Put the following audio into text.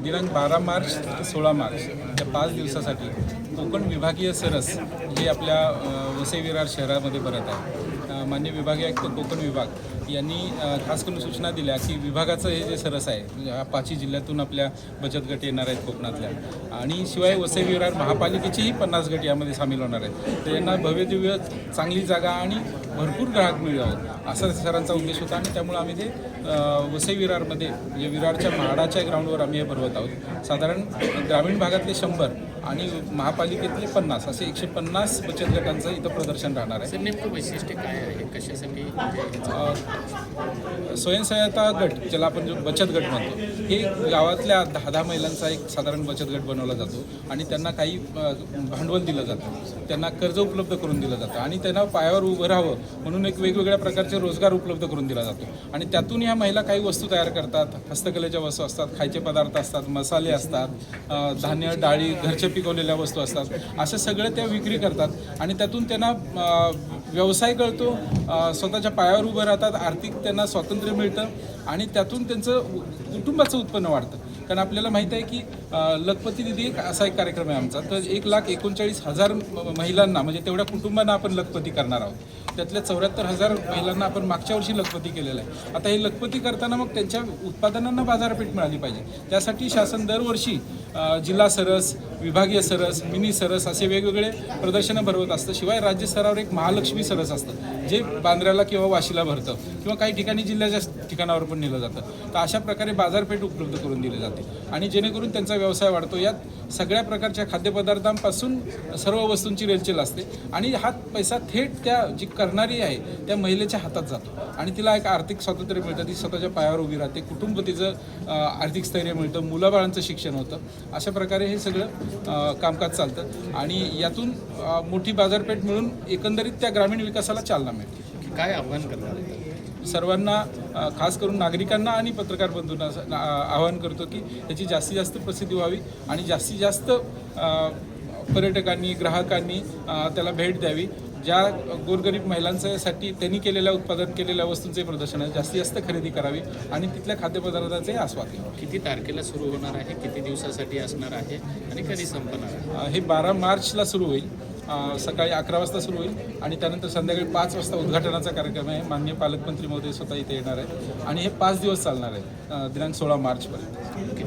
दिनांक 12 मार्च ते 16 मार्च या 5 दिवसासाठी कोकण विभागीय सरस हे आपल्या वसई विरार शहरामध्ये भरत आहे. माननीय विभागीय आयुक्त कोकण विभाग यांनी खास करून सूचना दिल्या की विभागाचं हे जे सरस आहे म्हणजे 5ही जिल्ह्यातून आपल्या बचत गट येणार आहेत कोकणातल्या आणि शिवाय वसई विरार महापालिकेचेही 50 गट यामध्ये सामील होणार आहेत. तर यांना भव्यदिव्य चांगली जागा आणि भरपूर ग्राहक मिळावं असा सरांचा उद्देश होता आणि त्यामुळे आम्ही ते वसई विरारमध्ये म्हणजे विरारच्या म्हाडाच्या ग्राउंडवर आम्ही हे भरवत आहोत. साधारण ग्रामीण भागातले 100 आणि महापालिकेतले 50 असे 150 बचत गटांचं इथं प्रदर्शन राहणार आहे. नेमकं वैशिष्ट्य काय आहे कशासाठी? स्वयंसहायता गट ज्याला आपण जो बचत गट म्हणतो हे गावातल्या 10 महिलांचा एक साधारण बचत गट बनवला जातो आणि त्यांना काही भांडवल दिलं जातं, त्यांना कर्ज उपलब्ध करून दिलं जातं आणि त्यांना पायावर उभं राहावं म्हणून एक वेगवेगळ्या प्रकारचे रोजगार उपलब्ध करून दिला जातो आणि त्यातून ह्या महिला काही वस्तू तयार करतात. हस्तकलेच्या वस्तू असतात, खायचे पदार्थ असतात, मसाले असतात, धान्य डाळी घरच्या पिकवलेल्या वस्तू असतात, असं सगळं त्या विक्री करतात आणि त्यातून त्यांना व्यवसाय कळतो, स्वतःच्या पायावर उभं राहतात, आर्थिक त्यांना स्वातंत्र्य मिळतं आणि त्यातून त्यांचं कुटुंबाचं उत्पन्न वाढतं. कारण आपल्याला माहीत आहे की लखपती निधी एक असा एक कार्यक्रम आहे आमचा. तर 1,39,000 महिलांना म्हणजे तेवढ्या कुटुंबांना आपण लखपती करणार आहोत. त्यातल्या 74,000 महिलांना आपण मागच्या वर्षी लखपती केलेलं आहे. आता हे लखपती करताना मग त्यांच्या उत्पादनांना बाजारपेठ मिळाली पाहिजे. त्यासाठी शासन दरवर्षी जिल्हा सरस, विभागीय सरस, मिनी सरस असे वेगवेगळे प्रदर्शनं भरवत असतं. शिवाय राज्यस्तरावर एक महालक्ष्मी सरस असतं जे बांद्र्याला किंवा वाशीला भरतं किंवा काही ठिकाणी जिल्ह्याच्या ठिकाणावर पण नेलं जातं. तर अशा प्रकारे बाजारपेठ उपलब्ध करून दिली जाते आणि जेणेकरून त्यांचा व्यवसाय वाढतो. यात सगळ्या प्रकारच्या खाद्यपदार्थांपासून सर्व वस्तूंची रेलचेल असते आणि हा पैसा थेट त्या जी करणारी आहे त्या महिलेच्या हातात जातो आणि तिला एक आर्थिक स्वातंत्र्य मिळतं, ती स्वतःच्या पायावर उभी राहते, कुटुंब तिचं आर्थिक स्थैर्य मिळतं, मुलाबाळांचं शिक्षण होतं. अशा प्रकारे हे सगळं कामकाज चालतं आणि यातून मोठी बाजारपेठ मिळून एकंदरीत त्या ग्रामीण विकासाला चालना मिळते. काय आव्हान करणार आहे? सर्वांना खास करून नागरिकांना आणि पत्रकार बंधूंना आवाहन करतो की त्याची जास्तीत जास्त प्रसिद्धी व्हावी आणि जास्तीत जास्त पर्यटकांनी ग्राहकांनी त्याला भेट द्यावी. ज्या गोरगरीब महिलांसाठी त्यांनी उत्पादन केलेल्या वस्तूंचे प्रदर्शन आहे जास्तीत जास्त खरेदी करावी आणि तिथल्या खाद्यपदार्थांचे आस्वाद घ्यावा. किती तारखेला सुरू होणार आहे, किती दिवसासाठी असणार आहे आणि कधी संपणार आहे? हे 12 मार्चला सुरू होईल. सकाळी 11 वाजता सुरू होईल आणि त्यानंतर संध्याकाळी 5 वाजता उद्घाटनाचा कार्यक्रम आहे. माननीय पालकमंत्री महोदय स्वतः इथे येणार आहेत आणि हे 5 दिवस चालणार आहे दिनांक 16 मार्चपर्यंत.